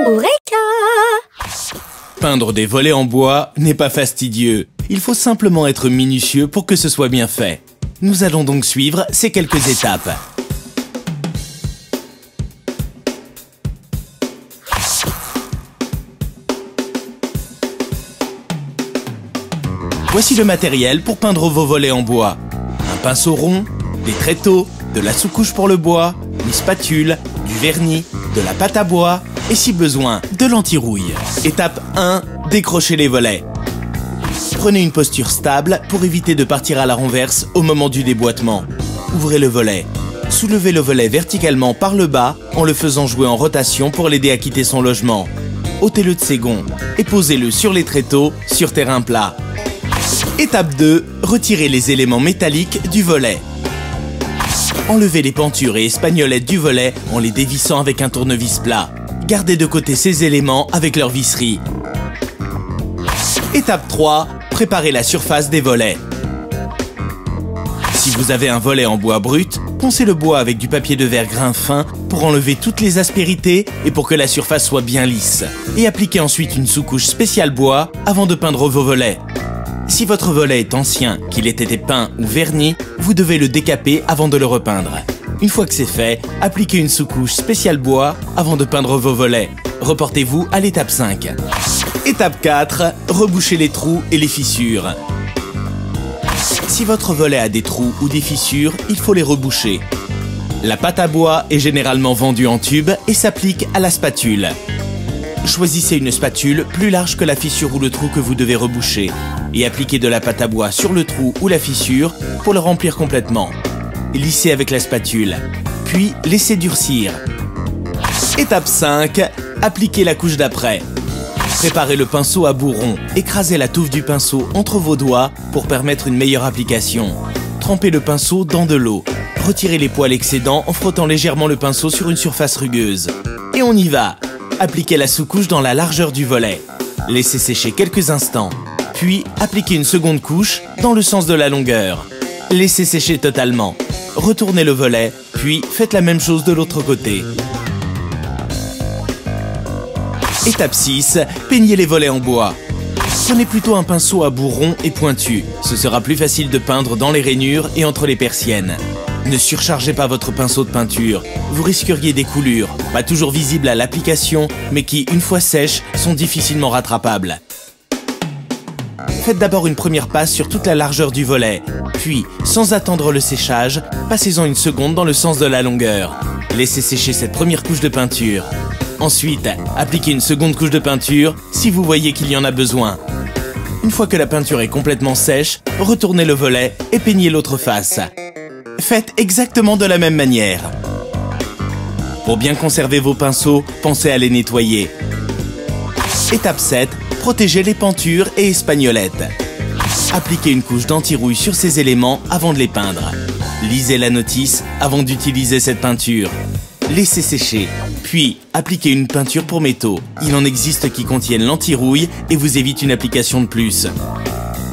Eureka! Peindre des volets en bois n'est pas fastidieux. Il faut simplement être minutieux pour que ce soit bien fait. Nous allons donc suivre ces quelques étapes. Voici le matériel pour peindre vos volets en bois. Un pinceau rond, des tréteaux, de la sous-couche pour le bois, une spatule, du vernis, de la pâte à bois et si besoin, de l'anti-rouille. Étape 1, décrochez les volets. Prenez une posture stable pour éviter de partir à la renverse au moment du déboîtement. Ouvrez le volet. Soulevez le volet verticalement par le bas en le faisant jouer en rotation pour l'aider à quitter son logement. Ôtez-le de ses gonds et posez-le sur les tréteaux sur terrain plat. Étape 2, retirez les éléments métalliques du volet. Enlevez les pentures et espagnolettes du volet en les dévissant avec un tournevis plat. Gardez de côté ces éléments avec leur visserie. Étape 3, préparez la surface des volets. Si vous avez un volet en bois brut, poncez le bois avec du papier de verre grain fin pour enlever toutes les aspérités et pour que la surface soit bien lisse. Et appliquez ensuite une sous-couche spéciale bois avant de peindre vos volets. Si votre volet est ancien, qu'il ait été peint ou verni, vous devez le décaper avant de le repeindre. Une fois que c'est fait, appliquez une sous-couche spéciale bois avant de peindre vos volets. Reportez-vous à l'étape 5. Étape 4, rebouchez les trous et les fissures. Si votre volet a des trous ou des fissures, il faut les reboucher. La pâte à bois est généralement vendue en tube et s'applique à la spatule. Choisissez une spatule plus large que la fissure ou le trou que vous devez reboucher et appliquez de la pâte à bois sur le trou ou la fissure pour le remplir complètement. Lissez avec la spatule, puis laissez durcir. Étape 5, appliquez la couche d'après. Préparez le pinceau à bout rond, écrasez la touffe du pinceau entre vos doigts pour permettre une meilleure application. Trempez le pinceau dans de l'eau. Retirez les poils excédents en frottant légèrement le pinceau sur une surface rugueuse. Et on y va! Appliquez la sous-couche dans la largeur du volet. Laissez sécher quelques instants. Puis, appliquez une seconde couche dans le sens de la longueur. Laissez sécher totalement. Retournez le volet, puis faites la même chose de l'autre côté. Étape 6, peignez les volets en bois. Prenez plutôt un pinceau à bout rond et pointu. Ce sera plus facile de peindre dans les rainures et entre les persiennes. Ne surchargez pas votre pinceau de peinture. Vous risqueriez des coulures, pas toujours visibles à l'application, mais qui, une fois sèches, sont difficilement rattrapables. Faites d'abord une première passe sur toute la largeur du volet. Puis, sans attendre le séchage, passez-en une seconde dans le sens de la longueur. Laissez sécher cette première couche de peinture. Ensuite, appliquez une seconde couche de peinture si vous voyez qu'il y en a besoin. Une fois que la peinture est complètement sèche, retournez le volet et peignez l'autre face. Faites exactement de la même manière. Pour bien conserver vos pinceaux, pensez à les nettoyer. Étape 7, protégez les pentures et espagnolettes. Appliquez une couche d'anti-rouille sur ces éléments avant de les peindre. Lisez la notice avant d'utiliser cette peinture. Laissez sécher, puis appliquez une peinture pour métaux. Il en existe qui contiennent l'anti-rouille et vous évitent une application de plus.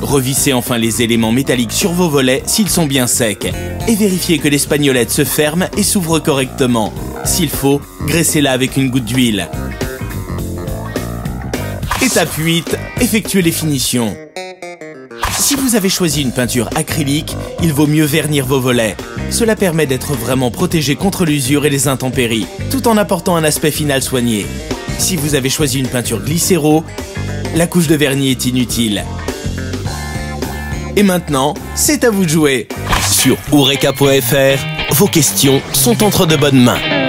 Revissez enfin les éléments métalliques sur vos volets s'ils sont bien secs. Et vérifiez que l'espagnolette se ferme et s'ouvre correctement. S'il faut, graissez-la avec une goutte d'huile. Étape 8, effectuez les finitions. Si vous avez choisi une peinture acrylique, il vaut mieux vernir vos volets. Cela permet d'être vraiment protégé contre l'usure et les intempéries, tout en apportant un aspect final soigné. Si vous avez choisi une peinture glycéro, la couche de vernis est inutile. Et maintenant, c'est à vous de jouer. Sur Eureka.fr, vos questions sont entre de bonnes mains.